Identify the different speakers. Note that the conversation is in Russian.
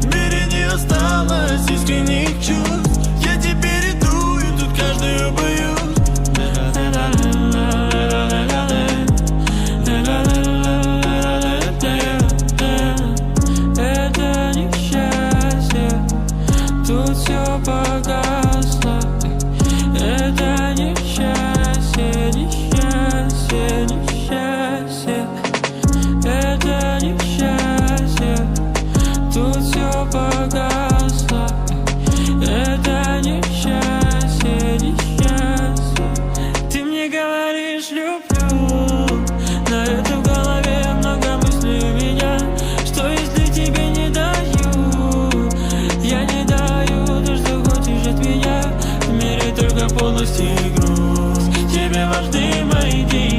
Speaker 1: мире не осталось искренних чувств. Я теперь иду и тут каждую боюсь.
Speaker 2: Это несчастье, тут все погасло. Это несчастье, несчастье, несчастье. Это несчастье, тут все погасло. Это несчастье, несчастье. Ты мне говоришь люблю, на это в голове много мыслей у меня. Что если тебе не даю? Я не даю то, что хочешь от меня. В мире только полностью и грусть. Тебе важны мои деньги.